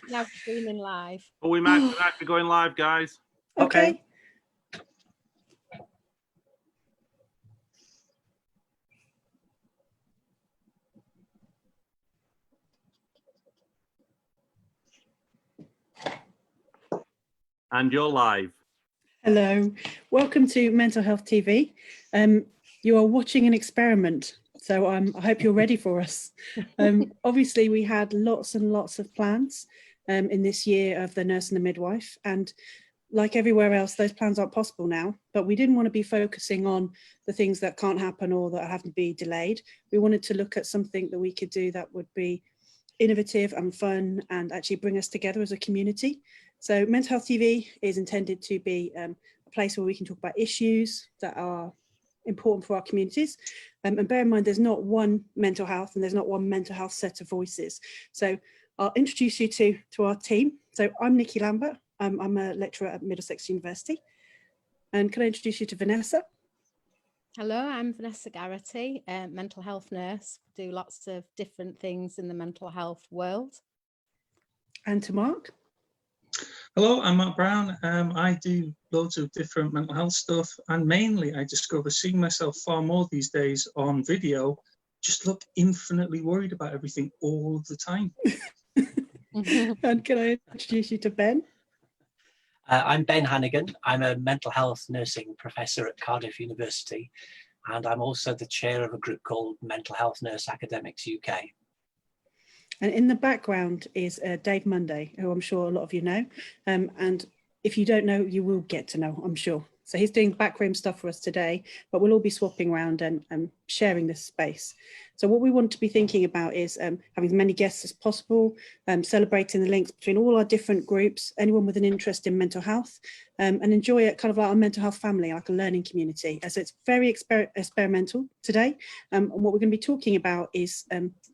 Now streaming live. But we might be going live, guys. Okay. And you're live. Hello, welcome to Mental Health TV. You are watching an experiment, so I hope you're ready for us. Obviously, we had lots and lots of plans in this year of the nurse and the midwife, and like everywhere else, those plans aren't possible now, but we didn't want to be focusing on the things that can't happen or that have to be delayed. We wanted to look at something that we could do that would be innovative and fun and actually bring us together as a community. So Mental Health TV is intended to be a place where we can talk about issues that are important for our communities. And bear in mind, there's not one mental health and there's not one mental health set of voices. So I'll introduce you to our team. So I'm Nicky Lambert. I'm a lecturer at Middlesex University. And can I introduce you to Vanessa? Hello, I'm Vanessa Garrity, mental health nurse. Do lots of different things in the mental health world. And to Mark? Hello, I'm Mark Brown. I do loads of different mental health stuff, and mainly I discover seeing myself far more these days on video, just look infinitely worried about everything all the time. And can I introduce you to Ben? I'm Ben Hannigan. I'm a mental health nursing professor at Cardiff University, and I'm also the chair of a group called Mental Health Nurse Academics UK. And in the background is Dave Monday, who I'm sure a lot of you know. And if you don't know, you will get to know, I'm sure. So he's doing backroom stuff for us today, but we'll all be swapping around and sharing this space. So what we want to be thinking about is having as many guests as possible, celebrating the links between all our different groups, anyone with an interest in mental health, and enjoy it kind of like a mental health family, like a learning community. So it's very experimental today. And what we're going to be talking about is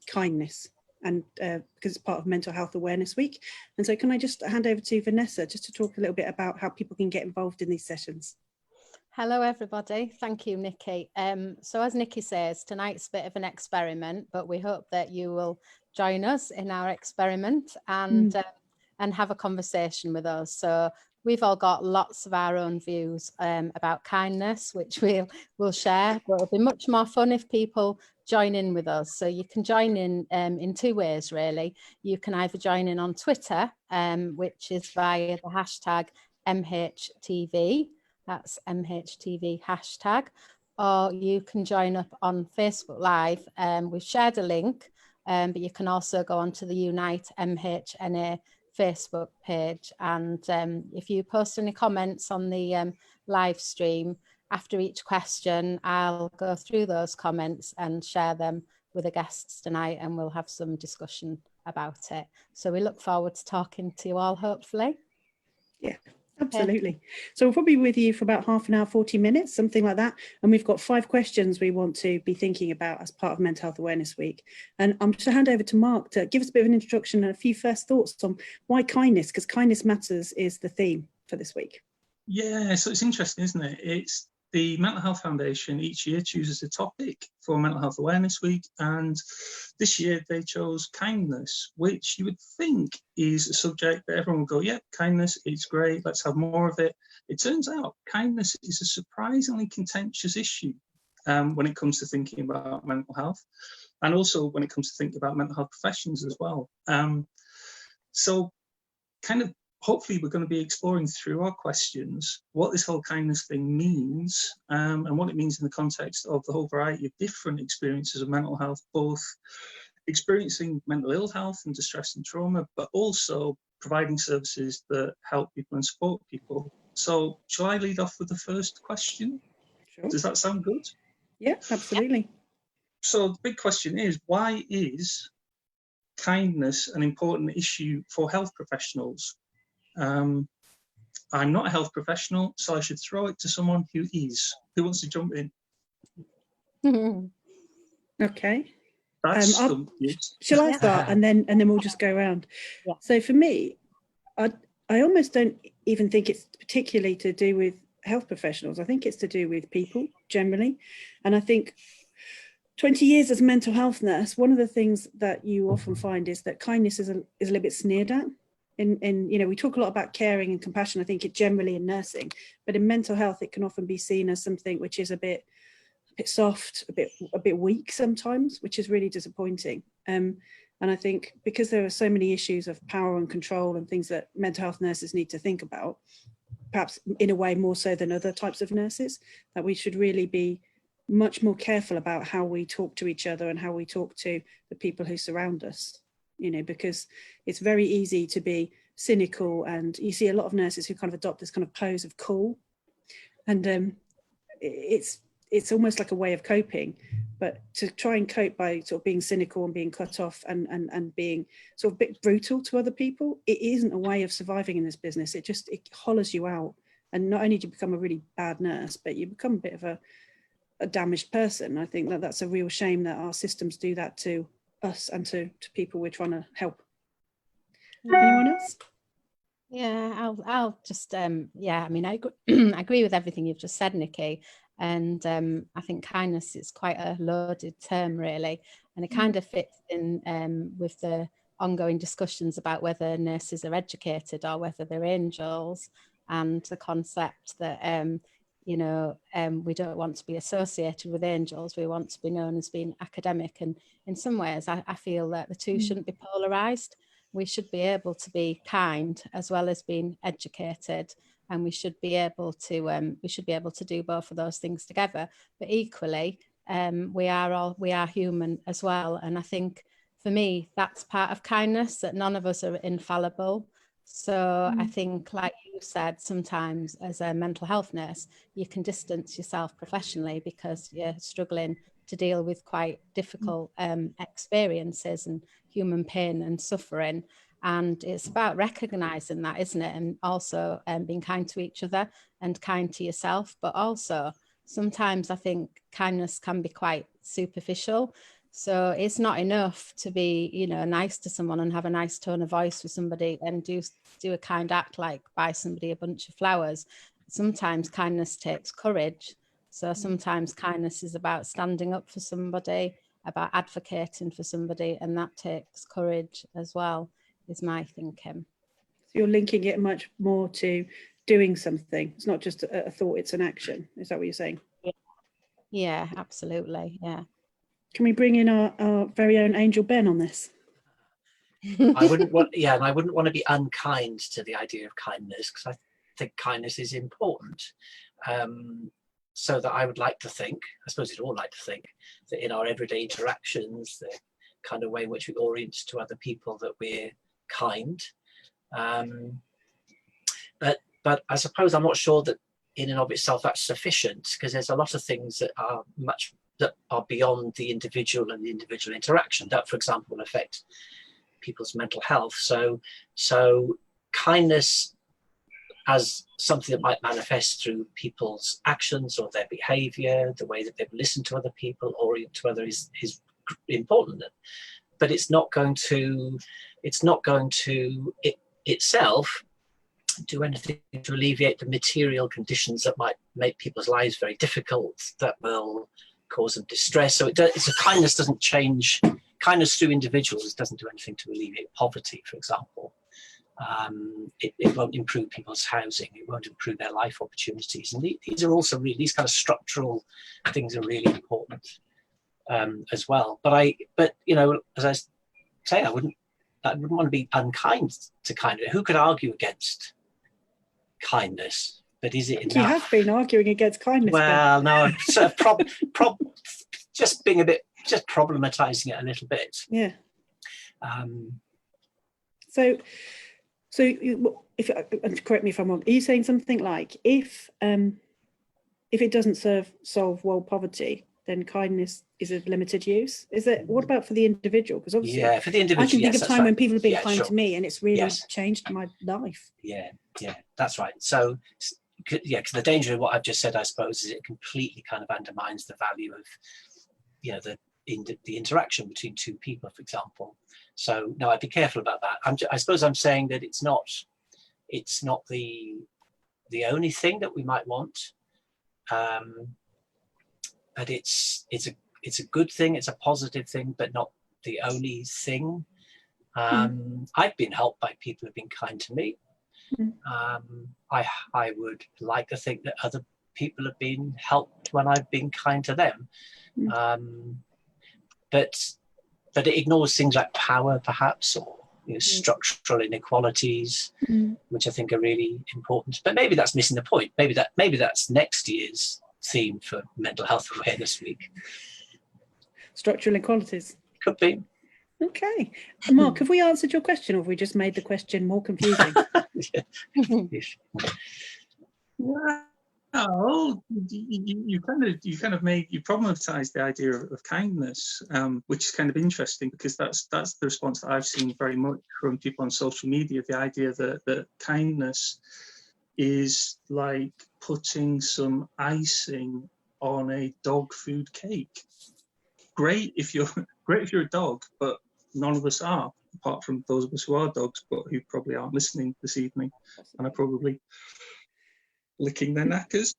kindness. And because it's part of Mental Health Awareness Week. And so can I just hand over to Vanessa just to talk a little bit about how people can get involved in these sessions? Hello, everybody. Thank you, Nicky. So as Nicky says, tonight's a bit of an experiment, but we hope that you will join us in our experiment and have a conversation with us. So we've all got lots of our own views about kindness, which we'll share, but it'll be much more fun if people join in with us. So you can join in two ways, really. You can either join in on Twitter, which is via the hashtag MHTV, that's MHTV hashtag, or you can join up on Facebook Live. We've shared a link, but you can also go onto the Unite MHNA Facebook page, and if you post any comments on the live stream after each question, I'll go through those comments and share them with the guests tonight, and we'll have some discussion about it. So we look forward to talking to you all, hopefully. Yeah, absolutely. So we'll probably be with you for about half an hour, 40 minutes, something like that. And we've got 5 questions we want to be thinking about as part of Mental Health Awareness Week. And I'm just going to hand over to Mark to give us a bit of an introduction and a few first thoughts on why kindness, because kindness matters is the theme for this week. Yeah, so it's interesting, isn't it? It's the Mental Health Foundation each year chooses a topic for Mental Health Awareness Week, and this year they chose kindness, which you would think is a subject that everyone will go, yeah, kindness, it's great, let's have more of it. It turns out kindness is a surprisingly contentious issue when it comes to thinking about mental health, and also when it comes to thinking about mental health professions as well. So kind of hopefully we're going to be exploring through our questions what this whole kindness thing means, and what it means in the context of the whole variety of different experiences of mental health, both experiencing mental ill health and distress and trauma, but also providing services that help people and support people. So shall I lead off with the first question? Sure. Does that sound good? Yeah, absolutely. So the big question is, why is kindness an important issue for health professionals? I'm not a health professional, so I should throw it to someone who is. Who wants to jump in? Okay. Shall I start and then we'll just go around? Yeah. So for me, I almost don't even think it's particularly to do with health professionals. I think it's to do with people generally, and I think 20 years as a mental health nurse, one of the things that you often find is that kindness is a little bit sneered at. In you know, we talk a lot about caring and compassion, I think it generally in nursing, but in mental health it can often be seen as something which is a bit soft, a bit weak sometimes, which is really disappointing. And I think because there are so many issues of power and control and things that mental health nurses need to think about, perhaps in a way more so than other types of nurses, that we should really be much more careful about how we talk to each other and how we talk to the people who surround us, you know, because it's very easy to be cynical, and you see a lot of nurses who kind of adopt this kind of pose of cool, and it's almost like a way of coping. But to try and cope by sort of being cynical and being cut off and being sort of a bit brutal to other people, it isn't a way of surviving in this business. It hollers you out, and not only do you become a really bad nurse, but you become a bit of a damaged person. I think that that's a real shame that our systems do that to us and to people we're trying to help. Anyone else? Yeah, I'll just yeah, I mean, I agree with everything you've just said, Nicky, and I think kindness is quite a loaded term, really, and it kind of fits in with the ongoing discussions about whether nurses are educated or whether they're angels, and the concept that you know, we don't want to be associated with angels, we want to be known as being academic. And in some ways I feel that the two shouldn't be polarized. We should be able to be kind as well as being educated, and we should be able to do both of those things together. But equally, we are human as well, and I think for me that's part of kindness, that none of us are infallible. So I think, like you said, sometimes as a mental health nurse, you can distance yourself professionally because you're struggling to deal with quite difficult experiences and human pain and suffering. And it's about recognizing that, isn't it? And also being kind to each other and kind to yourself. But also sometimes I think kindness can be quite superficial. So it's not enough to be, you know, nice to someone and have a nice tone of voice with somebody and do a kind act like buy somebody a bunch of flowers. Sometimes kindness takes courage. So sometimes kindness is about standing up for somebody, about advocating for somebody, and that takes courage as well, is my thinking. So you're linking it much more to doing something. It's not just a thought, it's an action. Is that what you're saying? Yeah, absolutely. Yeah. Can we bring in our very own Angel Ben on this? I wouldn't want, yeah, and I wouldn't want to be unkind to the idea of kindness, because I think kindness is important. So that I would like to think, I suppose we'd all like to think, that in our everyday interactions, the kind of way in which we orient to other people, that we're kind. But I suppose I'm not sure that in and of itself that's sufficient, because there's a lot of things that are beyond the individual and the individual interaction that, for example, will affect people's mental health. So kindness as something that might manifest through people's actions or their behavior, the way that they listen to other people, orient to others is important. But it's not going to itself do anything to alleviate the material conditions that might make people's lives very difficult, that will cause them distress. So kindness doesn't change. Kindness through individuals doesn't do anything to alleviate poverty, for example. It won't improve people's housing. It won't improve their life opportunities. And these are also really, these kind of structural things are really important as well. But you know, as I say, I wouldn't want to be unkind to kindness. Who could argue against kindness? But is it enough? You have been arguing against kindness. Well, no, so just being just problematizing it a little bit. Yeah. So if correct me if I'm wrong, are you saying something like if it doesn't solve world poverty, then kindness is of limited use? Is it? What about for the individow? Because obviously, yeah, for the individual, I can think of time when people have been kind sure. to me, and it's really changed my life. Yeah, that's right. So yeah, because the danger of what I've just said, I suppose, is it completely kind of undermines the value of, you know, the interaction between two people, for example. So no, I'd be careful about that. I suppose I'm saying that it's not the only thing that we might want, but it's it's a good thing, it's a positive thing, but not the only thing. I've been helped by people who've been kind to me. I would like to think that other people have been helped when I've been kind to them. But it ignores things like power, perhaps, or structural inequalities, which I think are really important. But maybe that's missing the point. Maybe that's next year's theme for Mental Health Awareness Week. Structural inequalities. Could be. Okay. Mark, have we answered your question, or have we just made the question more confusing? Well, you problematized the idea of kindness, which is kind of interesting, because that's the response that I've seen very much from people on social media. The idea that kindness is like putting some icing on a dog food cake. Great if you're a dog, but none of us are, apart from those of us who are dogs, but who probably aren't listening this evening, and are probably licking their knackers.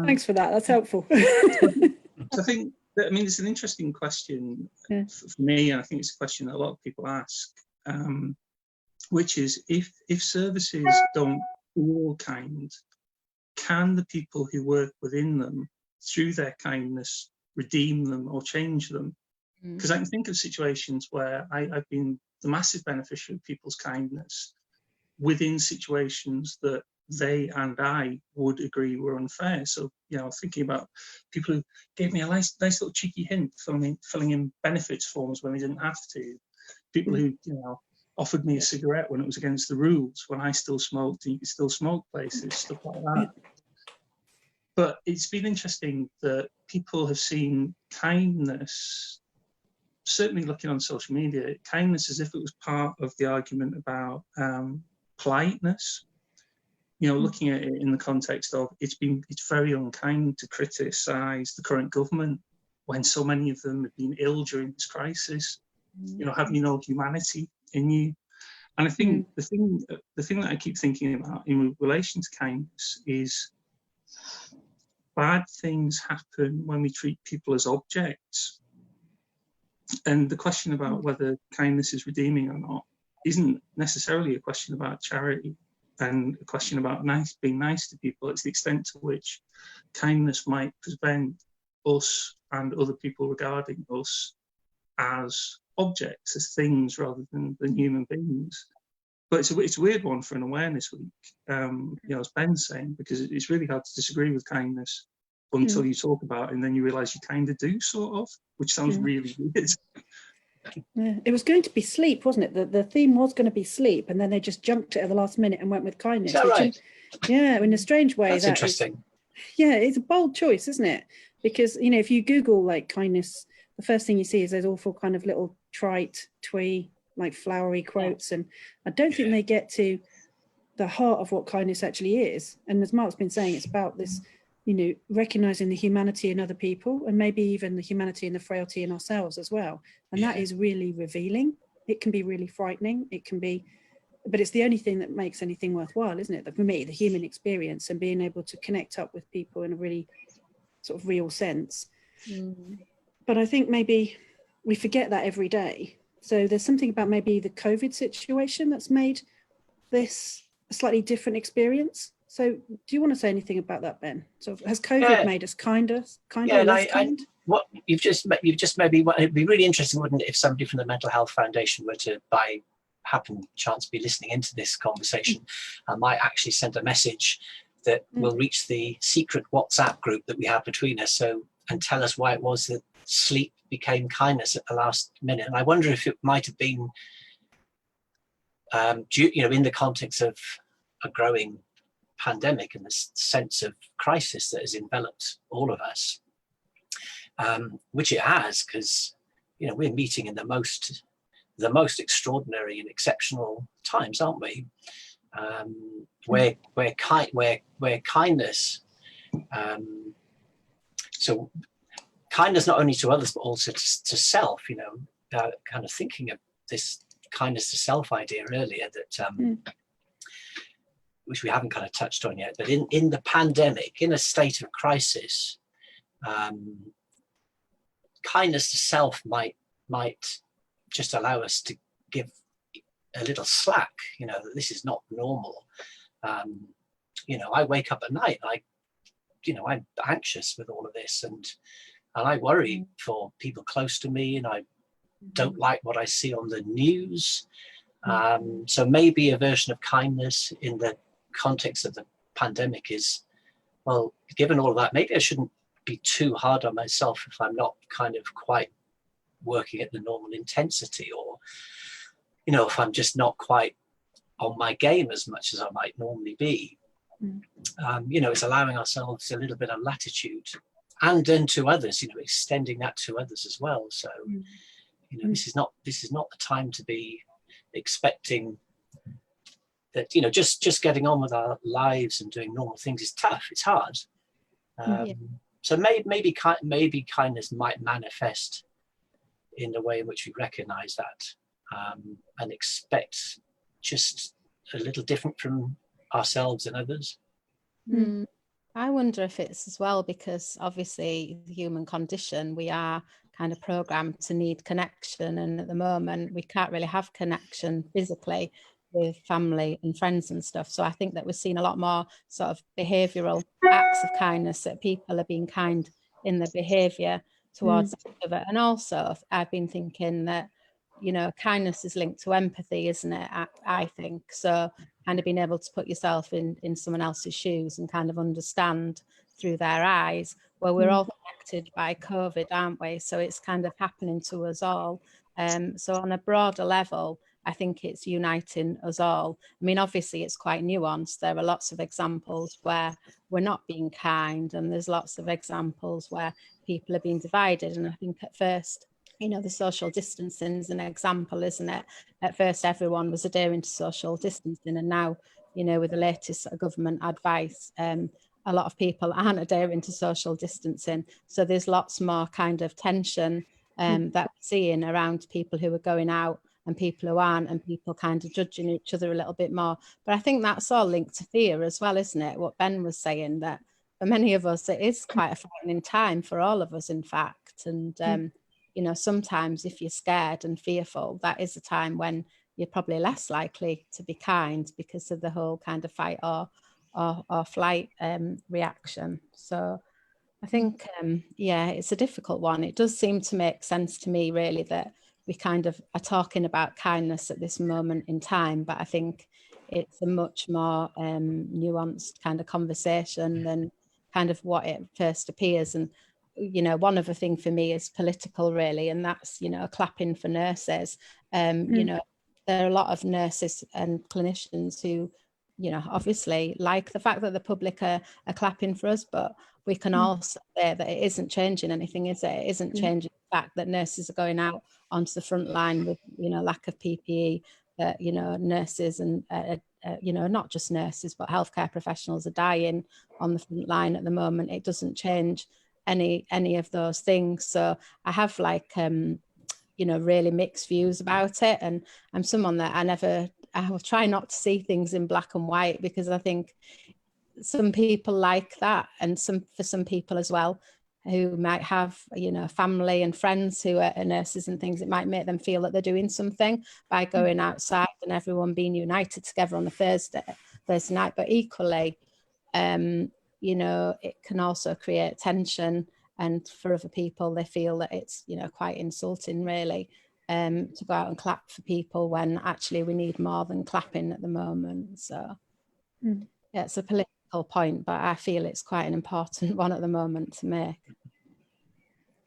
Thanks for that. That's helpful. So I think that, it's an interesting question for me, and I think it's a question that a lot of people ask, which is if services don't feel kind, can the people who work within them, through their kindness, redeem them or change them? Because I can think of situations where I've been the massive beneficiary of people's kindness within situations that they and I would agree were unfair. So, thinking about people who gave me a nice little cheeky hint, filling in benefits forms when they didn't have to. People who, offered me a cigarette when it was against the rules, when I still smoked and you could still smoke places, stuff like that. But it's been interesting that people have seen kindness, certainly looking on social media, kindness as if it was part of the argument about politeness. Looking at it in the context of it's very unkind to criticise the current government when so many of them have been ill during this crisis. Have you no humanity in you? And I think the thing that I keep thinking about in relation to kindness is bad things happen when we treat people as objects. And the question about whether kindness is redeeming or not isn't necessarily a question about charity and a question about being nice to people. It's the extent to which kindness might prevent us and other people regarding us as objects, as things rather than human beings. But it's a weird one for an awareness week, as Ben's saying, because it's really hard to disagree with kindness until you talk about it, and then you realise you kind of do, sort of, which sounds really weird. Yeah, it was going to be sleep, wasn't it? The theme was going to be sleep, and then they just jumped it at the last minute and went with kindness. Is that right? In a strange way. That's interesting. It's a bold choice, isn't it? Because, if you Google like kindness, the first thing you see is those awful kind of little trite, twee, like flowery quotes. And I don't think they get to the heart of what kindness actually is. And as Mark's been saying, it's about this, recognizing the humanity in other people, and maybe even the humanity and the frailty in ourselves as well. And that is really revealing. It can be really frightening. It can be, but it's the only thing that makes anything worthwhile, isn't it? For me, the human experience and being able to connect up with people in a really sort of real sense. But I think maybe we forget that every day. So there's something about maybe the COVID situation that's made this a slightly different experience. So do you want to say anything about that, Ben? So has COVID made us kinder, less kind? What you've just maybe, it'd be really interesting, wouldn't it, if somebody from the Mental Health Foundation were to, by chance, be listening into this conversation, and might actually send a message that will reach the secret WhatsApp group that we have between us, and tell us why it was that sleep became kindness at the last minute. And I wonder if it might have been, in the context of a growing pandemic and this sense of crisis that has enveloped all of us, which it has, because we're meeting in the most extraordinary and exceptional times, aren't we? Where kindness, so kindness not only to others but also to self. Kind of thinking of this kindness to self idea earlier, that which we haven't kind of touched on yet, but in the pandemic, in a state of crisis, kindness to self might just allow us to give a little slack, you know, that this is not normal. You know, I wake up at night, I'm anxious with all of this, and I worry for people close to me, and I don't like what I see on the news. So maybe a version of kindness in the context of the pandemic is, well, given all of that, maybe I shouldn't be too hard on myself if I'm not kind of quite working at the normal intensity, or, you know, if I'm just not quite on my game as much as I might normally be. You know, it's allowing ourselves a little bit of latitude, and then to others, you know, extending that to others as well. So, you know, this is not the time to be expecting that, you know, just getting on with our lives and doing normal things is tough. It's hard. So maybe kindness might manifest in the way in which we recognize that, and expect just a little different from ourselves and others. I wonder if it's as well because obviously the human condition, we are kind of programmed to need connection, and at the moment we can't really have connection physically with family and friends and stuff. So I think that we're seeing a lot more sort of behavioural acts of kindness, that people are being kind in their behaviour towards each other. And also I've been thinking that, you know, kindness is linked to empathy, isn't it? I think so. Kind of being able to put yourself in someone else's shoes and kind of understand through their eyes. Well, we're all connected by COVID, aren't we? So it's kind of happening to us all. So on a broader level, I think it's uniting us all. I mean, obviously it's quite nuanced. There are lots of examples where we're not being kind, and there's lots of examples where people are being divided. And I think at first, you know, the social distancing is an example, isn't it? At first, everyone was adhering to social distancing, and now, you know, with the latest government advice, a lot of people aren't adhering to social distancing. So there's lots more kind of tension that we're seeing around people who are going out and people who aren't, and people kind of judging each other a little bit more. But I think that's all linked to fear as well, isn't it? What Ben was saying, that for many of us, it is quite a frightening time for all of us, in fact. And, you know, sometimes if you're scared and fearful, that is a time when you're probably less likely to be kind because of the whole kind of fight or flight reaction. So I think, yeah, it's a difficult one. It does seem to make sense to me, really, that we kind of are talking about kindness at this moment in time, but I think it's a much more nuanced kind of conversation than kind of what it first appears. And, you know, one other thing for me is political, really, and that's, you know, clapping for nurses. You know, there are a lot of nurses and clinicians who, you know, obviously like the fact that the public are clapping for us, but we can also say that it isn't changing anything, is it? It isn't changing the fact that nurses are going out onto the front line with, you know, lack of PPE, that, you know, nurses and, you know, not just nurses, but healthcare professionals are dying on the front line at the moment. It doesn't change any of those things. So I have like, you know, really mixed views about it. And I'm someone that I will try not to see things in black and white, because I think some people like that, and for some people as well who might have, you know, family and friends who are nurses and things, it might make them feel that they're doing something by going outside and everyone being united together on a Thursday night. But equally, you know, it can also create tension, and for other people they feel that it's, you know, quite insulting, really, to go out and clap for people when actually we need more than clapping at the moment. So yeah, it's a political point, but I feel it's quite an important one at the moment to make.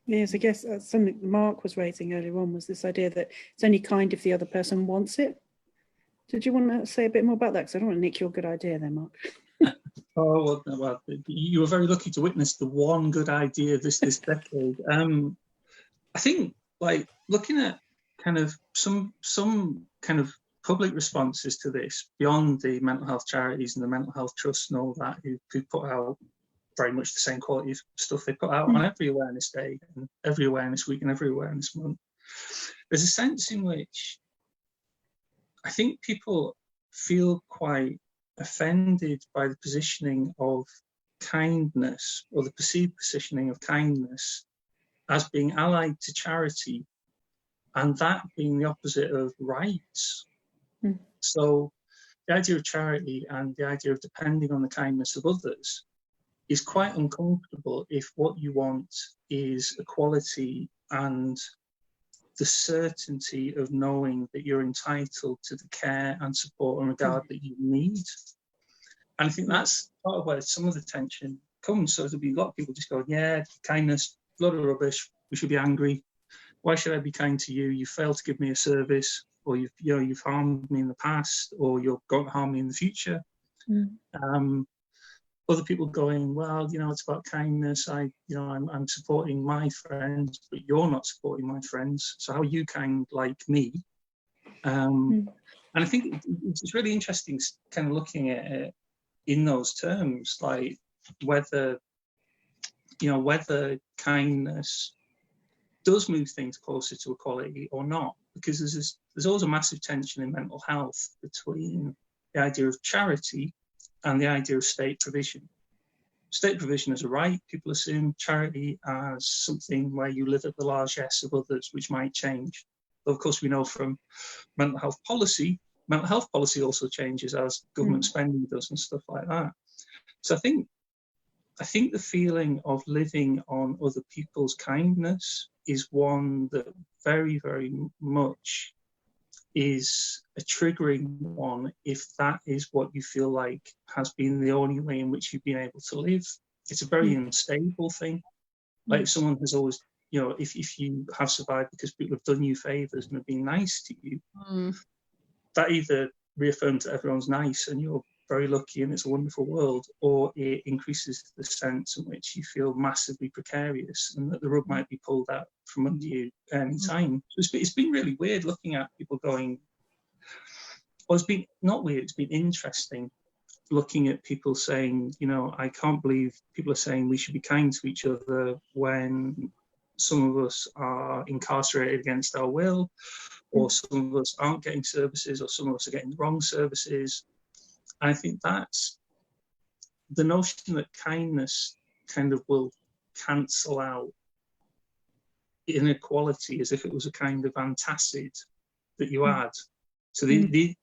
Yes, I guess something Mark was raising earlier on was this idea that it's only kind if the other person wants it. Did you want to say a bit more about that? Because I don't want to nick your good idea there, Mark. Oh, well, you were very lucky to witness the one good idea this decade. I think, like, looking at kind of some kind of public responses to this beyond the mental health charities and the mental health trusts and all that, who put out very much the same quality of stuff they put out on every awareness day and every awareness week and every awareness month. There's a sense in which I think people feel quite offended by the positioning of kindness, or the perceived positioning of kindness, as being allied to charity, and that being the opposite of rights. So the idea of charity and the idea of depending on the kindness of others is quite uncomfortable if what you want is equality and the certainty of knowing that you're entitled to the care and support and regard that you need. And I think that's part of where some of the tension comes. So there'll be a lot of people just going, yeah, kindness, a lot of rubbish, we should be angry. Why should I be kind to you? You failed to give me a service, or you've harmed me in the past, or you're going to harm me in the future. Other people going, well, it's about kindness. I'm supporting my friends, but you're not supporting my friends. So how are you kind like me? And I think it's really interesting kind of looking at it in those terms, like whether kindness does move things closer to equality or not, because there's always a massive tension in mental health between the idea of charity and the idea of state provision. State provision is a right, people assume. Charity as something where you live at the largesse of others, which might change. Though of course we know from mental health policy also changes as government spending does and stuff like that. So I think the feeling of living on other people's kindness is one that very, very much is a triggering one if that is what you feel like has been the only way in which you've been able to live. It's a very unstable thing. Like if someone has always, if you have survived because people have done you favours and have been nice to you, that either reaffirms that everyone's nice and you're very lucky and it's a wonderful world, or it increases the sense in which you feel massively precarious and that the rug might be pulled out from under you any time. So it's been really weird looking at people going, or it's been not weird, it's been interesting looking at people saying, I can't believe people are saying we should be kind to each other when some of us are incarcerated against our will, or some of us aren't getting services, or some of us are getting the wrong services. I think that's the notion that kindness kind of will cancel out inequality as if it was a kind of antacid that you add. So the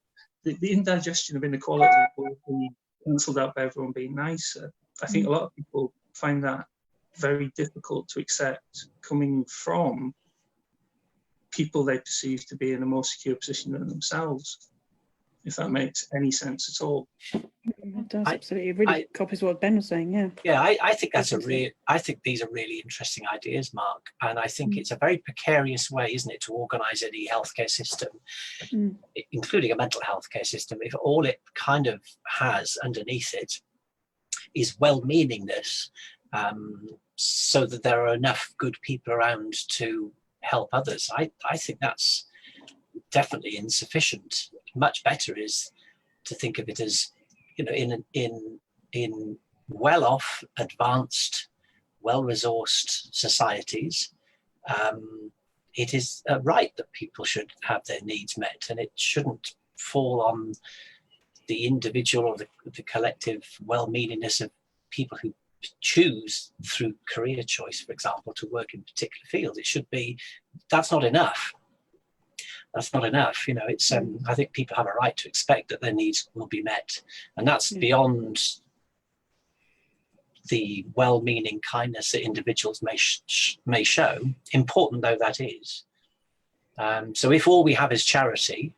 indigestion of inequality will be cancelled out by everyone being nicer. I think a lot of people find that very difficult to accept coming from people they perceive to be in a more secure position than themselves, if that makes any sense at all. It does, absolutely. It really copies what Ben was saying, yeah. Yeah, I think I think these are really interesting ideas, Mark. And I think it's a very precarious way, isn't it, to organise any healthcare system, including a mental health care system, if all it kind of has underneath it is well-meaningness, so that there are enough good people around to help others. I think that's definitely insufficient. Much better is to think of it as, in well-off, advanced, well-resourced societies, it is a right that people should have their needs met, and it shouldn't fall on the individual or the collective well-meaningness of people who choose through career choice, for example, to work in particular fields. It should be, that's not enough. That's not enough. It's I think people have a right to expect that their needs will be met, and that's beyond the well-meaning kindness that individuals may show, important though that is. So if all we have is charity,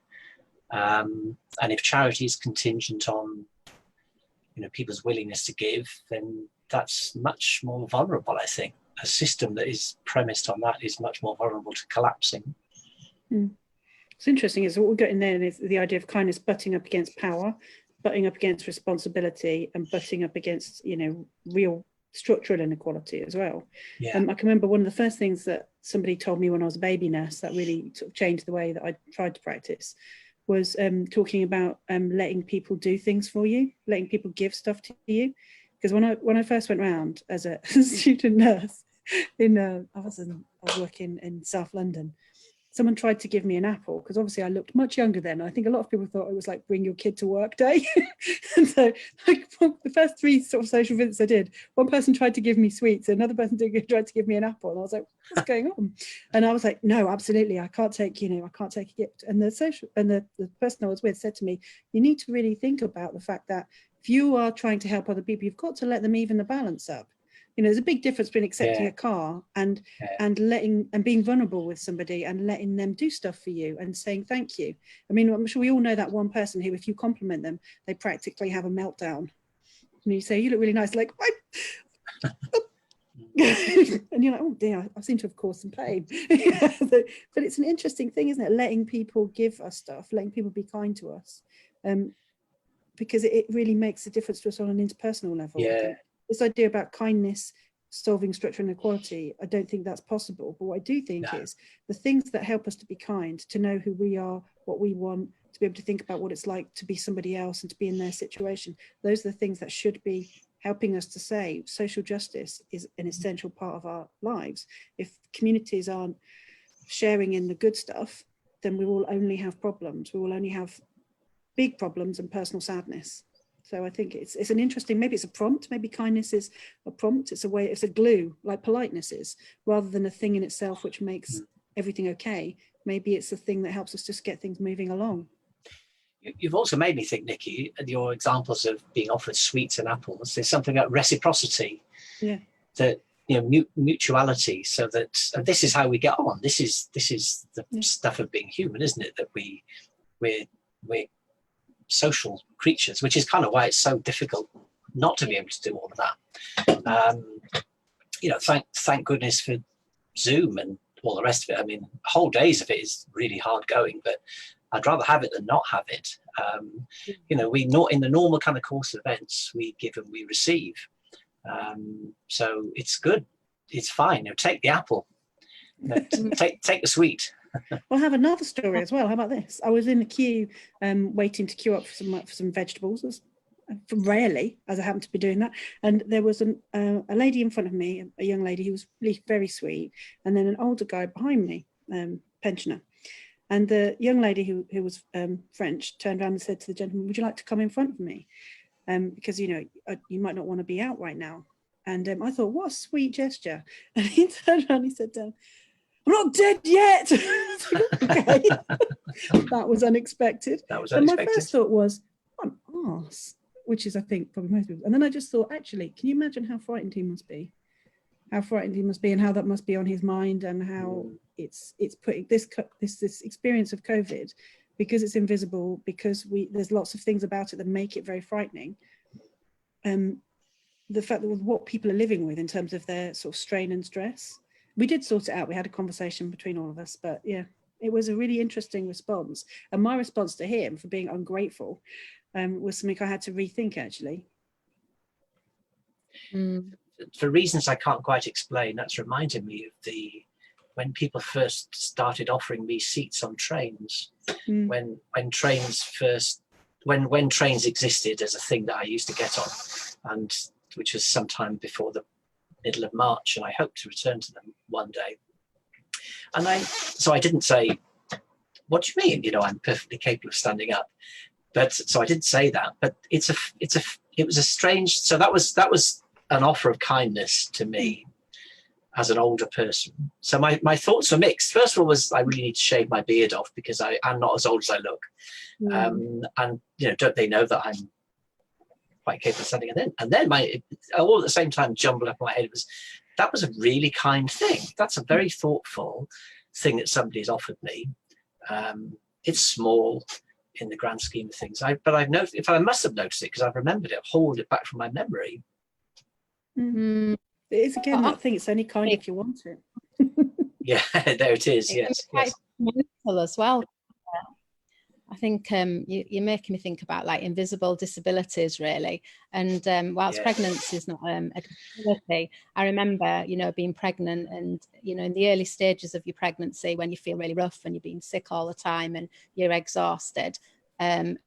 and if charity is contingent on people's willingness to give, then that's much more vulnerable. I think a system that is premised on that is much more vulnerable to collapsing. It's interesting is what we're getting there is the idea of kindness butting up against power, butting up against responsibility, and butting up against real structural inequality as well. I can remember one of the first things that somebody told me when I was a baby nurse that really sort of changed the way that I tried to practice was talking about letting people do things for you, letting people give stuff to you. Because when I first went round as a student nurse I was working in South London, someone tried to give me an apple, because obviously I looked much younger then. I think a lot of people thought it was like bring your kid to work day. And so like, the first 3 sort of social visits I did, one person tried to give me sweets, another person tried to give me an apple. And I was like, what's going on? And I was like, no, absolutely, I can't take, I can't take a gift. And the person I was with said to me, you need to really think about the fact that if you are trying to help other people, you've got to let them even the balance up. There's a big difference between accepting a car and being vulnerable with somebody and letting them do stuff for you and saying thank you. I mean, I'm sure we all know that one person who, if you compliment them, they practically have a meltdown. And you say, you look really nice, like, and you're like, oh dear, I seem to have caused some pain. But it's an interesting thing, isn't it? Letting people give us stuff, letting people be kind to us, because it really makes a difference to us on an interpersonal level. Yeah. This idea about kindness solving structural inequality, I don't think that's possible. But what I do think is the things that help us to be kind, to know who we are, what we want, to be able to think about what it's like to be somebody else and to be in their situation, those are the things that should be helping us to say social justice is an essential part of our lives. If communities aren't sharing in the good stuff, then we will only have problems. We will only have big problems and personal sadness. So I think it's an interesting, maybe it's a prompt, maybe kindness is a prompt, it's a way, it's a glue, like politeness is, rather than a thing in itself which makes everything okay. Maybe it's a thing that helps us just get things moving along. You've also made me think, Nicky, your examples of being offered sweets and apples, there's something about reciprocity, that, mutuality, so that this is how we get on. This is the stuff of being human, isn't it? That we're social creatures, which is kind of why it's so difficult not to be able to do all of that. Thank goodness for Zoom and all the rest of it. I mean, whole days of it is really hard going, but I'd rather have it than not have it. We not in the normal kind of course of events, we give and we receive. So it's good. It's fine. Take the apple. Take the sweet. We'll have another story as well. How about this? I was in the queue waiting to queue up for some vegetables, rarely, as I happened to be doing that. And there was a lady in front of me, a young lady who was really very sweet, and then an older guy behind me, pensioner. And the young lady who was French turned around and said to the gentleman, would you like to come in front of me? Because, you might not want to be out right now. And I thought, what a sweet gesture. And he turned around and he said, I'm not dead yet. Okay. That was unexpected. And my first thought was, what an arse, which is, I think, probably most people. And then I just thought, actually, can you imagine how frightened he must be? How frightened he must be, and how that must be on his mind, and how it's putting this experience of COVID, because it's invisible, because there's lots of things about it that make it very frightening. The fact that what people are living with in terms of their sort of strain and stress. We did sort it out. We had a conversation between all of us, but yeah, it was a really interesting response. And my response to him for being ungrateful was something I had to rethink, actually. For reasons I can't quite explain, that's reminded me of when people first started offering me seats on trains, when trains existed as a thing that I used to get on, and which was sometime before the middle of March, and I hope to return to them one day. And so I didn't say, what do you mean? I'm perfectly capable of standing up. But so I didn't say that. But it was a strange. So that was an offer of kindness to me as an older person. So my thoughts were mixed. First of all, was I really need to shave my beard off because I am not as old as I look. And don't they know that I'm quite capable of standing? And then all at the same time jumbled up in my head that was a really kind thing. That's a very thoughtful thing that somebody's offered me. It's small in the grand scheme of things. But I've noticed, if I must have noticed it because I've remembered it, hold it back from my memory. It is again that thing. It's only kind if you want it. Yeah, there it is. Yes. Mental as well. I think you're making me think about like invisible disabilities, really. And whilst pregnancy is not a disability, I remember, being pregnant and, in the early stages of your pregnancy when you feel really rough and you're being sick all the time and you're exhausted and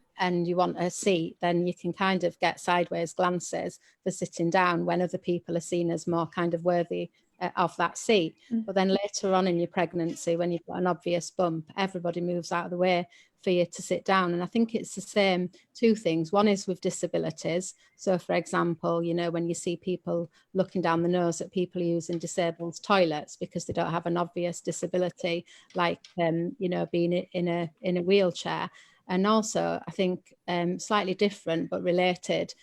you want a seat, then you can kind of get sideways glances for sitting down when other people are seen as more kind of worthy of that seat. But then later on in your pregnancy, when you've got an obvious bump, everybody moves out of the way for you to sit down. And I think it's the same two things. One is with disabilities. So for example, you know, when you see people looking down the nose at people using disabled toilets because they don't have an obvious disability, like you know, being in a wheelchair. And also I think slightly different but related,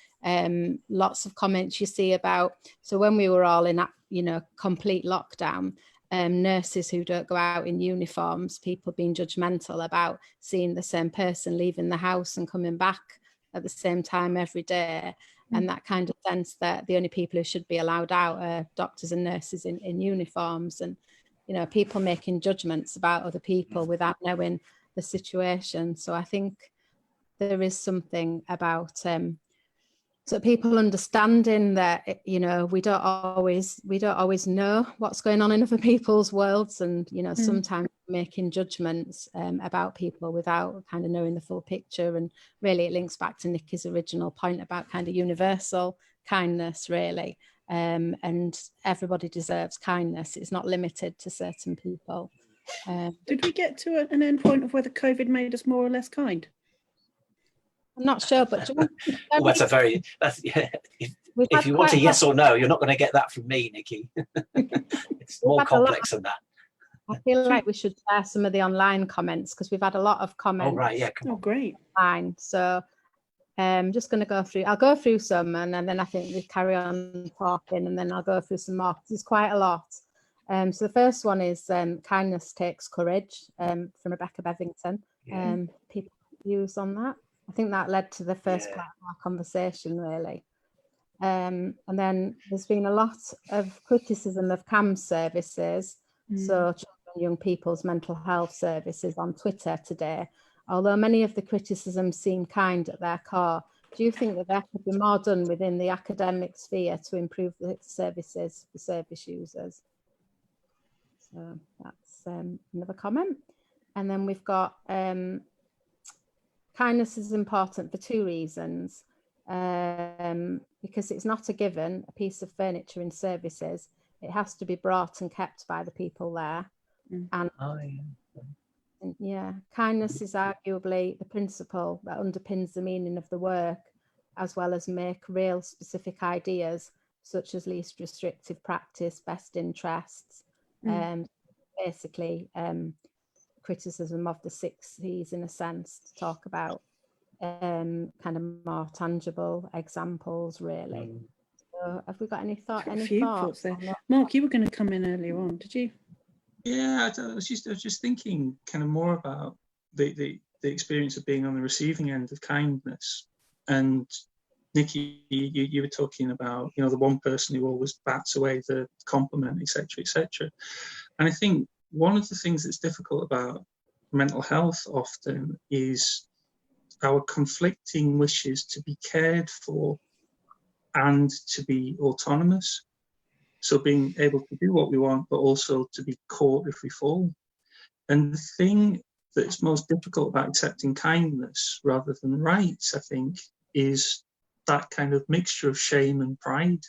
lots of comments you see about, so when we were all in, you know, complete lockdown, nurses who don't go out in uniforms, people being judgmental about seeing the same person leaving the house and coming back at the same time every day. And that kind of sense that the only people who should be allowed out are doctors and nurses in uniforms, and, you know, people making judgments about other people without knowing the situation. So I think there is something about so people understanding that, you know, we don't always know what's going on in other people's worlds, and, you know, sometimes making judgments about people without kind of knowing the full picture. And really it links back to Nicky's original point about kind of universal kindness, really, and everybody deserves kindness. It's not limited to certain people. Did we get to an end point of whether COVID made us more or less kind? I'm not sure, but Well, that's a very, if you want a yes or no, you're not going to get that from me, Nicky. It's more complex than that. I feel like we should share some of the online comments, because we've had a lot of comments. Oh, right, yeah, come on. Oh, great. Online. So I'm just going to go through, I'll go through some, and then I think we carry on talking, and then I'll go through some more. There's quite a lot. So the first one is kindness takes courage, from Rebecca Bevington. People views on that. I think that led to the first part of our conversation, really. And then there's been a lot of criticism of CAMS services, so children and young people's mental health services, on Twitter today. Although many of the criticisms seem kind at their core, do you think that there could be more done within the academic sphere to improve the services for service users? So that's another comment. And then we've got kindness is important for two reasons. Because it's not a given, a piece of furniture in services, it has to be brought and kept by the people there. And kindness is arguably the principle that underpins the meaning of the work, as well as make real specific ideas such as least restrictive practice, best interests, basically criticism of the 6 C's in a sense, to talk about kind of more tangible examples, really. So have we got any thoughts there? Mark, you were going to come in earlier on, did you? Yeah, I was just thinking kind of more about the experience of being on the receiving end of kindness. And Nicky, you were talking about, you know, the one person who always bats away the compliment, etc., etc. And I think one of the things that's difficult about mental health often is our conflicting wishes to be cared for and to be autonomous. So being able to do what we want, but also to be caught if we fall. And the thing that's most difficult about accepting kindness rather than rights, I think, is that kind of mixture of shame and pride,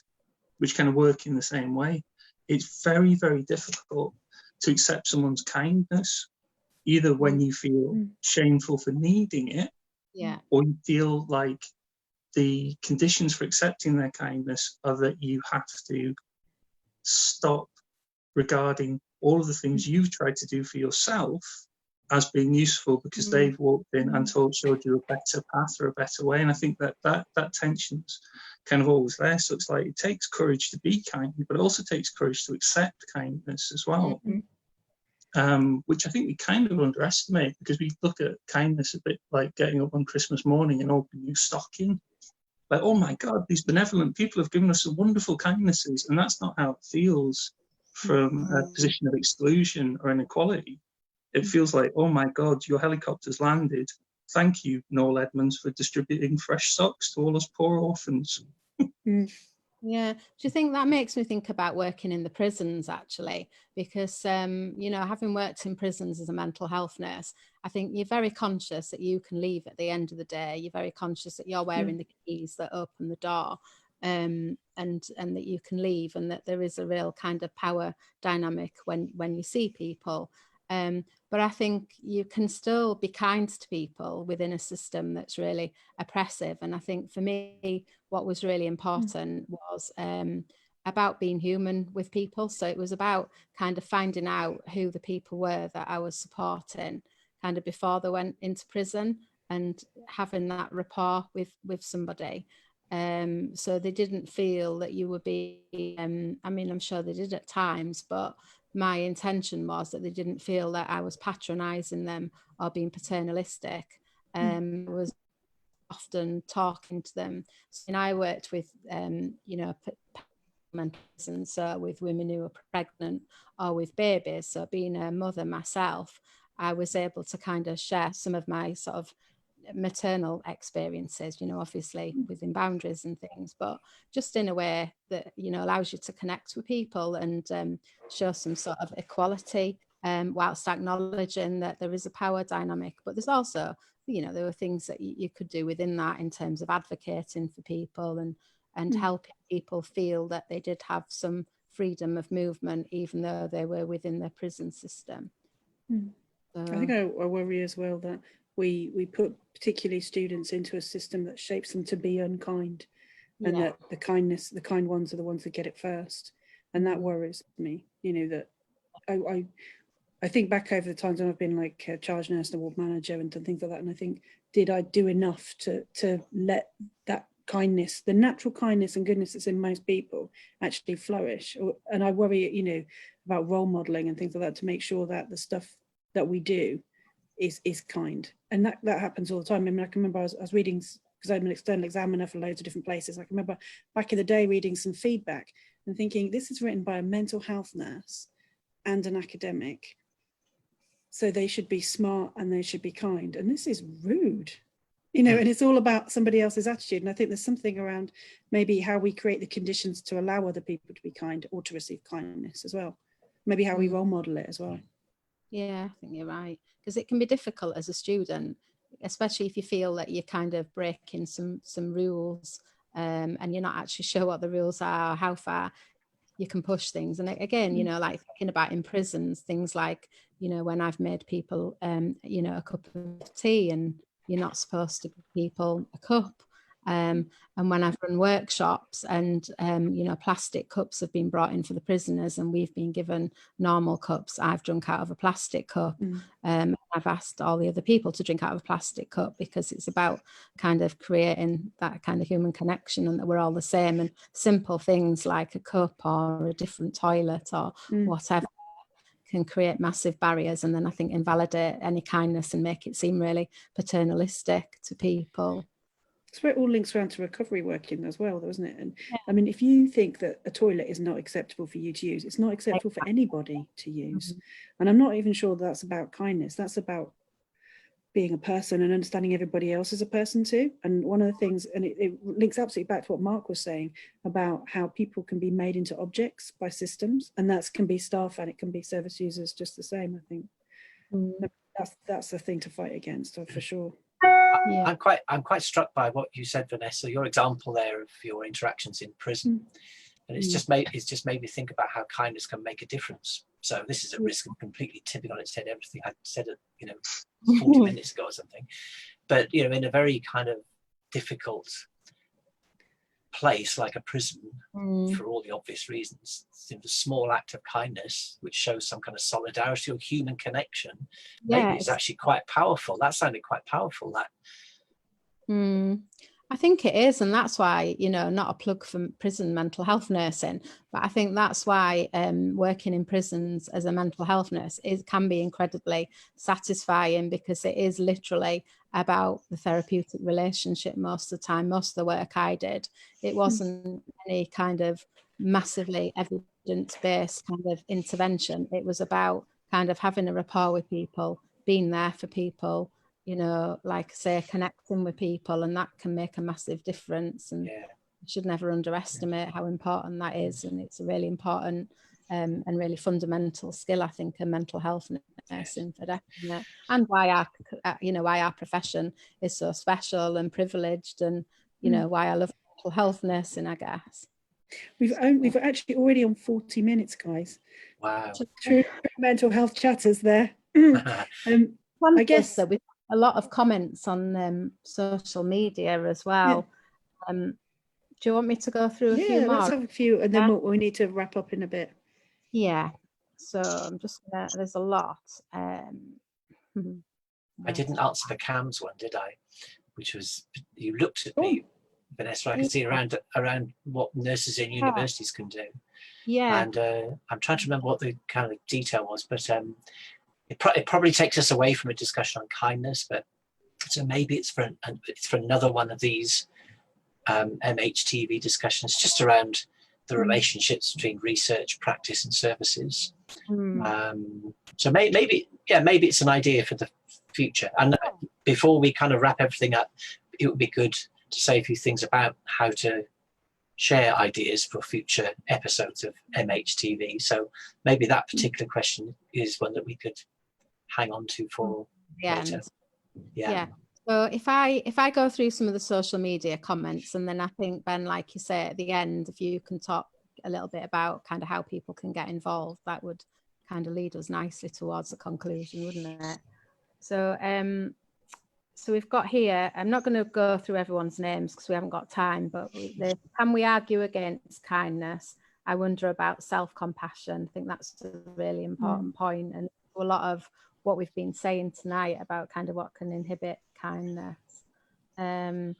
which kind of work in the same way. It's very, very difficult to accept someone's kindness, either when you feel shameful for needing it, or you feel like the conditions for accepting their kindness are that you have to stop regarding all of the things you've tried to do for yourself as being useful because they've walked in and showed you a better path or a better way. And I think that tension's kind of always there. So it's like, it takes courage to be kind, but it also takes courage to accept kindness as well. Which I think we kind of underestimate, because we look at kindness a bit like getting up on Christmas morning and opening your stocking. Like, oh my God, these benevolent people have given us some wonderful kindnesses. And that's not how it feels from a position of exclusion or inequality. It feels like, oh my God, your helicopter's landed. Thank you, Noel Edmonds, for distributing fresh socks to all us poor orphans. Yeah, do you think that makes me think about working in the prisons, actually? Because, you know, having worked in prisons as a mental health nurse, I think you're very conscious that you can leave at the end of the day. You're very conscious that you're wearing the keys that open the door. and that you can leave, and that there is a real kind of power dynamic when you see people. But I think you can still be kind to people within a system that's really oppressive. And I think for me, what was really important was about being human with people. So it was about kind of finding out who the people were that I was supporting kind of before they went into prison, and having that rapport with somebody. So they didn't feel that you would be, I mean, I'm sure they did at times, but my intention was that they didn't feel that I was patronizing them or being paternalistic. I was often talking to them. And I worked with, you know, prisons, so with women who are pregnant or with babies. So being a mother myself, I was able to kind of share some of my sort of maternal experiences, you know, obviously within boundaries and things, but just in a way that, you know, allows you to connect with people and show some sort of equality, whilst acknowledging that there is a power dynamic. But there's also, you know, there were things that you could do within that in terms of advocating for people and helping people feel that they did have some freedom of movement, even though they were within their prison system. I think I worry as well that we put particularly students into a system that shapes them to be unkind, and that the kind ones are the ones that get it first, and that worries me. You know, that I think back over the times when I've been like a charge nurse and a ward manager and things like that, and I think, did I do enough to let that kindness, the natural kindness and goodness that's in most people, actually flourish? And I worry, you know, about role modeling and things like that, to make sure that the stuff that we do is kind. And that happens all the time. I mean, I can remember I was reading, because I'm an external examiner for loads of different places. I can remember back in the day reading some feedback and thinking, this is written by a mental health nurse and an academic, so they should be smart and they should be kind, and this is rude, you know. And it's all about somebody else's attitude. And I think there's something around maybe how we create the conditions to allow other people to be kind or to receive kindness as well, maybe how we role model it as well. Yeah, I think you're right, because it can be difficult as a student, especially if you feel that you're kind of breaking some rules, and you're not actually sure what the rules are, or how far you can push things. And again, you know, like thinking about in prisons, things like, you know, when I've made people, you know, a cup of tea, and you're not supposed to give people a cup. And when I've run workshops and, you know, plastic cups have been brought in for the prisoners and we've been given normal cups, I've drunk out of a plastic cup. I've asked all the other people to drink out of a plastic cup, because it's about kind of creating that kind of human connection, and that we're all the same. And simple things like a cup or a different toilet or whatever can create massive barriers, and then I think invalidate any kindness and make it seem really paternalistic to people. It's where it all links around to recovery working as well, doesn't it? And I mean, if you think that a toilet is not acceptable for you to use, it's not acceptable for anybody to use. And I'm not even sure that's about kindness. That's about being a person and understanding everybody else as a person too. And one of the things, and it links absolutely back to what Mark was saying about how people can be made into objects by systems, and that can be staff and it can be service users just the same. I think that's the thing to fight against, for sure. I'm quite struck by what you said, Vanessa, your example there of your interactions in prison. And it's just made me think about how kindness can make a difference. So this is a risk of completely tipping on its head everything I said, 40 minutes ago or something. But, in a very kind of difficult place like a prison, for all the obvious reasons, a small act of kindness, which shows some kind of solidarity or human connection, maybe it's actually quite powerful. That sounded quite powerful, that. I think it is, and that's why, not a plug for prison mental health nursing, but I think that's why working in prisons as a mental health nurse can be incredibly satisfying, because it is literally about the therapeutic relationship most of the time. Most of the work I did, it wasn't any kind of massively evidence-based kind of intervention. It was about kind of having a rapport with people, being there for people, like say, connecting with people, and that can make a massive difference. And you should never underestimate how important that is. And it's a really important and really fundamental skill, I think, in mental health nursing, for definite. And why our profession is so special and privileged, and why I love mental health nursing, I guess. We've actually already on 40 minutes, guys. Wow. True mental health chatters there. I guess that we've got a lot of comments on social media as well. Yeah. Do you want me to go through a few more? Let's have a few, and then we need to wrap up in a bit. Yeah. So I'm just gonna. There's a lot. I didn't answer the CAMS one, did I? Which was, you looked at me, Vanessa. I can see around what nurses in universities can do. Yeah. And I'm trying to remember what the kind of detail was, but it probably takes us away from a discussion on kindness. But so maybe it's for another one of these MHTV discussions, just around the relationships between research, practice, and services. So maybe it's an idea for the future. And before we kind of wrap everything up, it would be good to say a few things about how to share ideas for future episodes of MHTV. So maybe that particular question is one that we could hang on to for later. Yeah. So if I go through some of the social media comments, and then I think, Ben, like you say at the end, if you can talk a little bit about kind of how people can get involved, that would kind of lead us nicely towards the conclusion, wouldn't it? So so we've got here, I'm not going to go through everyone's names because we haven't got time, but can we argue against kindness? I wonder about self-compassion. I think that's a really important point, and a lot of what we've been saying tonight about kind of what can inhibit kindness. And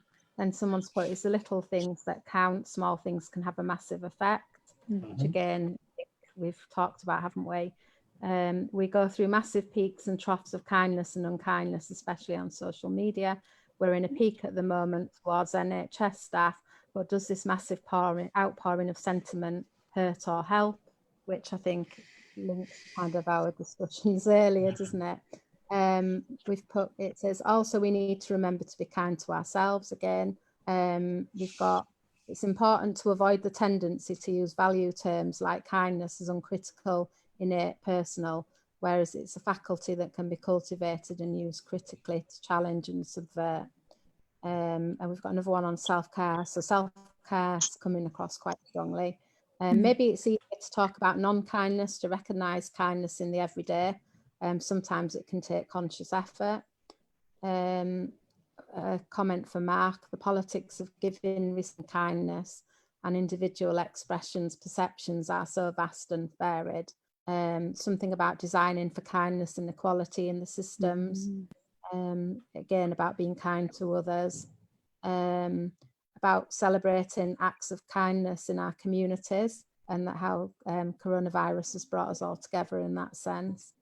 someone's put, it's the little things that count, small things can have a massive effect, which again, we've talked about, haven't we? We go through massive peaks and troughs of kindness and unkindness, especially on social media. We're in a peak at the moment towards NHS staff, but does this massive outpouring of sentiment hurt or help? Which I think links kind of our discussions earlier, doesn't it? We've put, it says, also we need to remember to be kind to ourselves again. We've got, it's important to avoid the tendency to use value terms like kindness as uncritical, innate, personal, whereas it's a faculty that can be cultivated and used critically to challenge and subvert. And we've got another one on self-care. So self-care is coming across quite strongly. Maybe it's easier to talk about non-kindness, to recognise kindness in the everyday. Sometimes it can take conscious effort. A comment for Mark, the politics of giving, receiving kindness and individual expressions, perceptions are so vast and varied. Something about designing for kindness and equality in the systems. Again, about being kind to others. About celebrating acts of kindness in our communities, and that how coronavirus has brought us all together in that sense.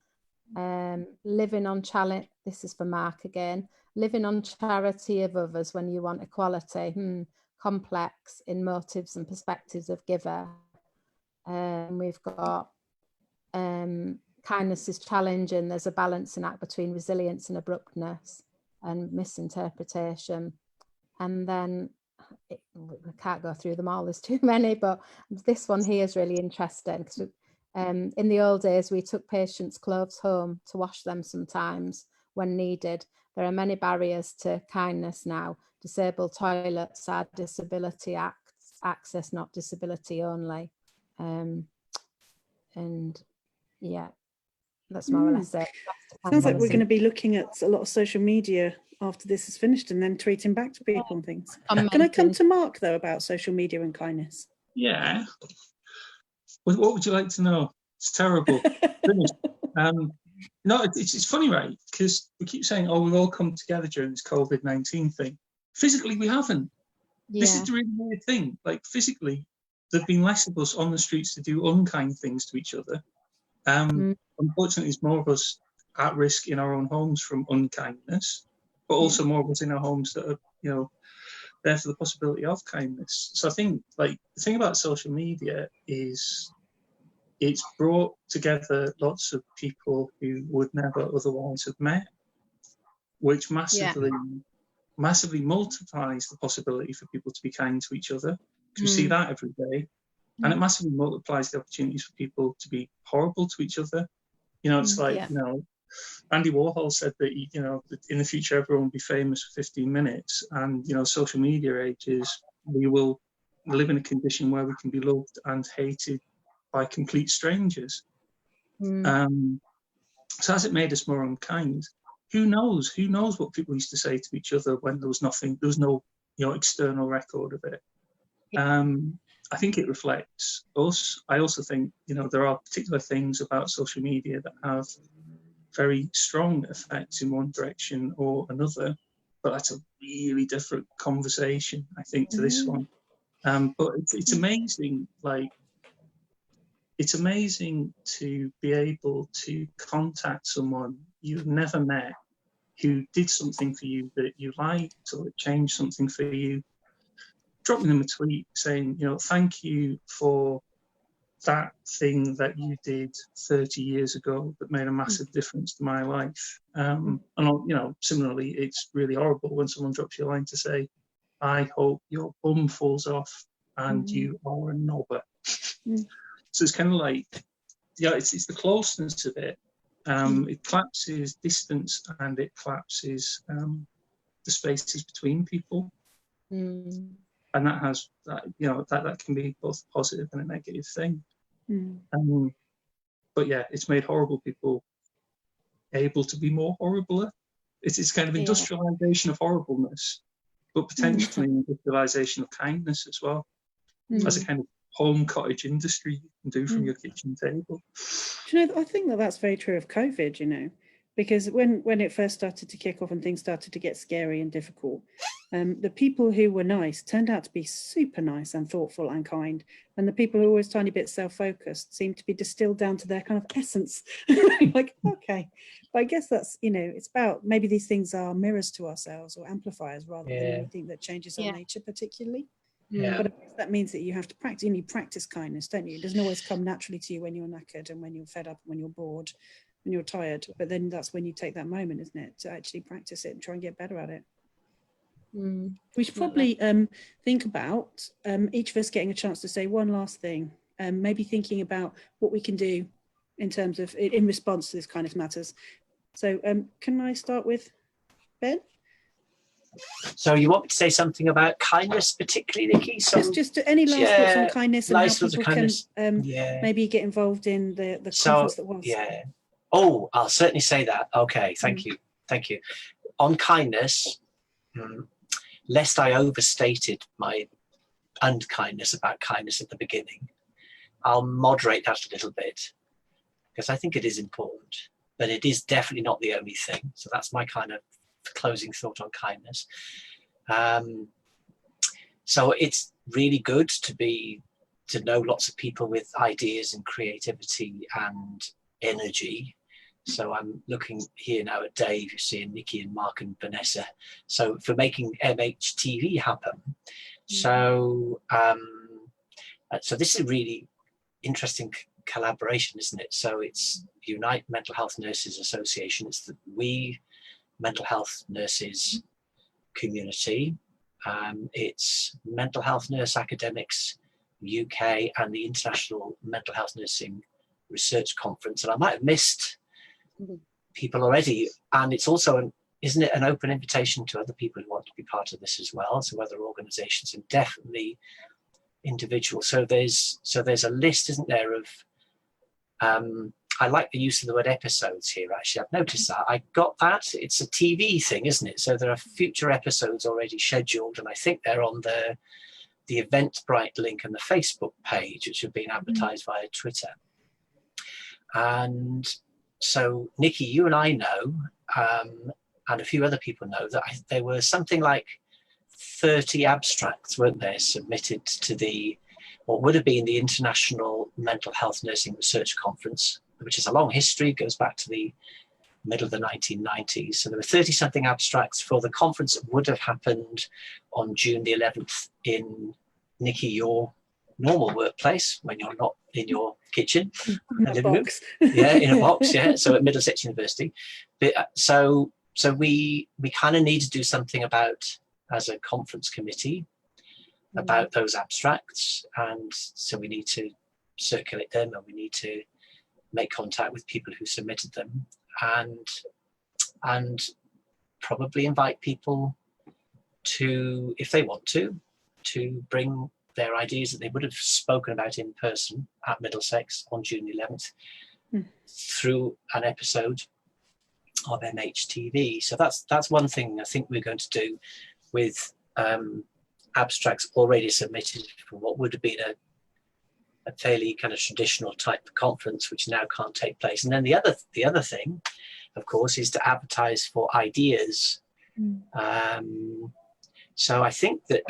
Living on challenge, this is for Mark again, living on charity of others when you want equality, complex in motives and perspectives of giver. We've got kindness is challenging, there's a balancing act between resilience and abruptness and misinterpretation. And then we can't go through them all, there's too many, but this one here is really interesting because in the old days we took patients' clothes home to wash them sometimes when needed. There are many barriers to kindness now. Disabled toilets are disability access, not disability only. And yeah, that's more or less it. Sounds like we're going to be looking at a lot of social media after this is finished and then tweeting back to people and things. Can I come to Mark, though, about social media and kindness? Yeah. What would you like to know? It's terrible. No, it's funny, right? Because we keep saying, oh, we've all come together during this COVID-19 thing. Physically, we haven't. Yeah. This is the really weird thing. Like, physically, there have been less of us on the streets to do unkind things to each other. Unfortunately, there's more of us at risk in our own homes from unkindness, but also more of us in our homes that are, you know, there for the possibility of kindness. So I think, like, the thing about social media is it's brought together lots of people who would never otherwise have met, which massively multiplies the possibility for people to be kind to each other, because we see that every day. And it massively multiplies the opportunities for people to be horrible to each other. You know, it's like, you know, Andy Warhol said that, you know, in the future everyone will be famous for 15 minutes. And, you know, social media age is we will live in a condition where we can be loved and hated by complete strangers. So has it made us more unkind? Who knows? Who knows what people used to say to each other when there was nothing, there was no, you know, external record of it. I think it reflects us. I also think, you know, there are particular things about social media that have very strong effects in one direction or another, but that's a really different conversation, I think, to this one. But it's amazing, like, it's amazing to be able to contact someone you've never met who did something for you that you liked or changed something for you, dropping them a tweet saying, you know, thank you for that thing that you did 30 years ago that made a massive difference to my life. And, you know, similarly, it's really horrible when someone drops you a line to say, I hope your bum falls off and you are a knobber. So it's kind of like, yeah, it's the closeness of it. It collapses distance and it collapses the spaces between people. And that has, that, you know, that can be both a positive and a negative thing. But yeah, it's made horrible people able to be more horribler. It's kind of industrialization of horribleness, but potentially industrialization of kindness as well, as a kind of home cottage industry you can do from your kitchen table. Do you know, I think that that's very true of COVID, you know, because when it first started to kick off and things started to get scary and difficult, the people who were nice turned out to be super nice and thoughtful and kind. And the people who were always a tiny bit self-focused seemed to be distilled down to their kind of essence. Like, okay, but I guess that's, you know, it's about, maybe these things are mirrors to ourselves or amplifiers rather than anything that changes our nature particularly. But I guess that means that you have to practice, and you practice kindness, don't you? It doesn't always come naturally to you when you're knackered and when you're fed up, when you're bored, when you're tired. But then that's when you take that moment, isn't it, to actually practice it and try and get better at it. We should probably think about each of us getting a chance to say one last thing, maybe thinking about what we can do in terms of, in response to this kind of matters. So can I start with Ben? So you want me to say something about kindness, particularly, Nicky? Just any last thoughts on kindness and how people can maybe get involved in the conference that was. Oh, I'll certainly say that. Okay, thank you. On kindness, lest I overstated my unkindness about kindness at the beginning, I'll moderate that a little bit because I think it is important, but it is definitely not the only thing. So that's my kind of closing thought on kindness. So it's really good to know lots of people with ideas and creativity and energy. So I'm looking here now at Dave, you're seeing Nicky and Mark and Vanessa. So for making MHTV happen. So so this is a really interesting collaboration, isn't it? So it's Unite Mental Health Nurses Association. It's the We Mental Health Nurses community. It's Mental Health Nurse Academics UK and the International Mental Health Nursing Research Conference. And I might have missed people already. And it's also, isn't it, an open invitation to other people who want to be part of this as well? So other organizations and definitely individuals. So there's a list, isn't there, of I like the use of the word episodes here, actually. I've noticed that. I got that. It's a TV thing, isn't it? So there are future episodes already scheduled, and I think they're on the Eventbrite link and the Facebook page, which have been advertised via Twitter. And so, Nicky, you and I know, and a few other people know, that there were something like 30 abstracts, weren't there, submitted to what would have been the International Mental Health Nursing Research Conference, which is a long history, goes back to the middle of the 1990s. So there were 30-something abstracts for the conference that would have happened on June the 11th in, Nicky, your normal workplace, when you're not in your kitchen. In a box. Yeah, in a box, yeah. So at Middlesex University. But, so we kind of need to do something about, as a conference committee, about those abstracts. And so we need to circulate them, and we need to make contact with people who submitted them, and probably invite people to, if they want to, to bring their ideas that they would have spoken about in person at Middlesex on June 11th through an episode of MHTV. So that's one thing I think we're going to do with abstracts already submitted for what would have been a fairly kind of traditional type of conference, which now can't take place. And then the other thing, of course, is to advertise for ideas. So I think that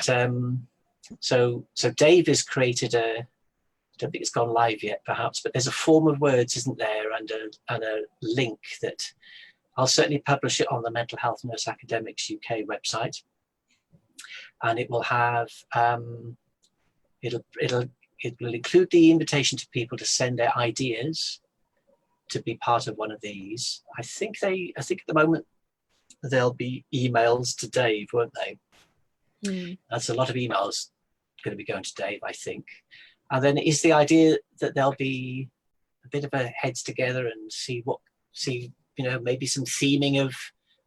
so Dave has created I don't think it's gone live yet, perhaps, but there's a form of words, isn't there, and a link that I'll certainly publish it on the Mental Health Nurse Academics UK website, and it will have it will include the invitation to people to send their ideas to be part of one of these. I think at the moment there'll be emails to Dave, won't they? That's a lot of emails going to be going to Dave, I think. And then is the idea that there'll be a bit of a heads together and see maybe some theming of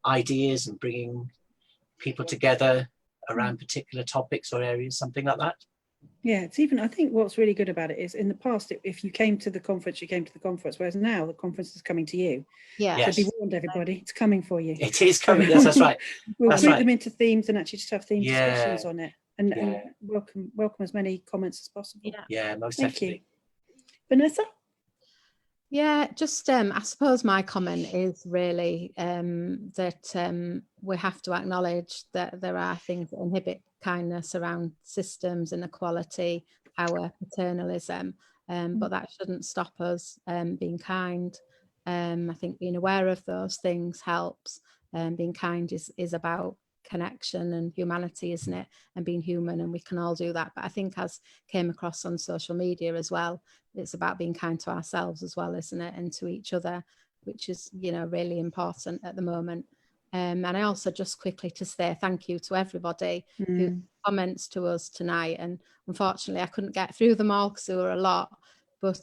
ideas and bringing people together around particular topics or areas, something like that. Yeah, it's even, I think what's really good about it is in the past, if you came to the conference, you came to the conference, whereas now the conference is coming to you. Yeah. Yes. So be warned, everybody, it's coming for you. It is coming, yes, that's right. We'll group them into themes and actually just have theme Yeah. discussions on it and welcome as many comments as possible. Yeah, most Thank definitely. you. Vanessa? Yeah, just I suppose my comment is really that we have to acknowledge that there are things that inhibit kindness around systems, inequality, power, paternalism, but that shouldn't stop us being kind. I think being aware of those things helps. Being kind is about connection and humanity, isn't it? And being human, and we can all do that. But I think, as came across on social media as well, it's about being kind to ourselves as well, isn't it? And to each other, which is, really important at the moment. And I also just quickly to say thank you to everybody who comments to us tonight. And unfortunately, I couldn't get through them all because there were a lot. But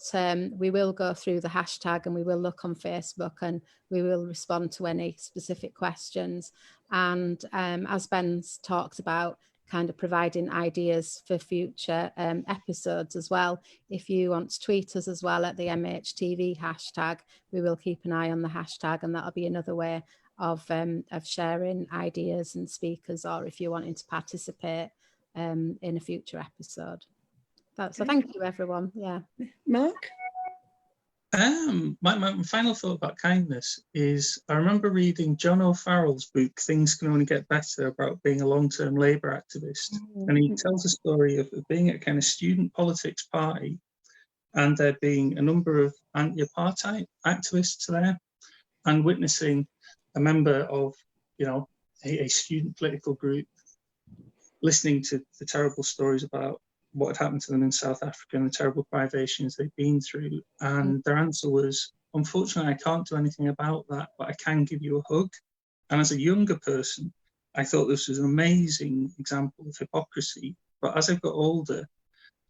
we will go through the hashtag and we will look on Facebook and we will respond to any specific questions. And as Ben's talked about, kind of providing ideas for future episodes as well. If you want to tweet us as well at the MHTV hashtag, we will keep an eye on the hashtag, and that'll be another way of sharing ideas and speakers, or if you're wanting to participate in a future episode. So thank you, everyone. Yeah. Mark? My final thought about kindness is I remember reading John O'Farrell's book, Things Can Only Get Better, about being a long-term Labour activist. And he tells a story of being at a kind of student politics party and there being a number of anti-apartheid activists there and witnessing a member of, a student political group listening to the terrible stories about what had happened to them in South Africa and the terrible privations they've been through. And their answer was, unfortunately, I can't do anything about that, but I can give you a hug. And as a younger person, I thought this was an amazing example of hypocrisy. But as I've got older,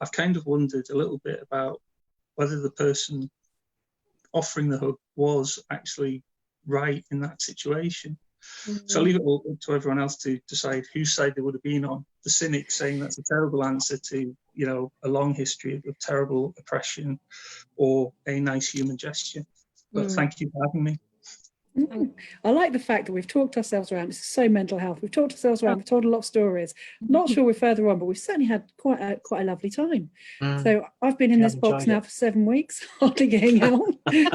I've kind of wondered a little bit about whether the person offering the hug was actually right in that situation. So I'll leave it all to everyone else to decide whose side they would have been on. The cynic saying that's a terrible answer to, a long history of terrible oppression, or a nice human gesture. But thank you for having me. I like the fact that we've talked ourselves around. This is so mental health. We've talked ourselves around. We've told a lot of stories. Not sure we're further on, but we've certainly had quite a lovely time. So I've been in this box now for 7 weeks, hardly getting out.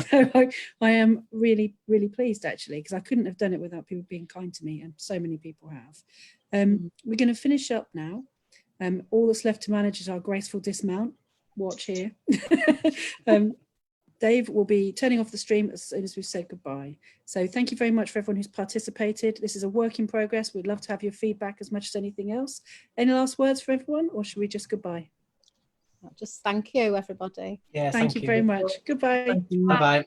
So I am really, really pleased, actually, because I couldn't have done it without people being kind to me, and so many people have. We're going to finish up now. All that's left to manage is our graceful dismount. Watch here. Dave will be turning off the stream as soon as we've said goodbye. So thank you very much for everyone who's participated. This is a work in progress. We'd love to have your feedback as much as anything else. Any last words for everyone, or should we just goodbye? Just thank you, everybody. Yeah, Thank you very much. Goodbye. Bye-bye.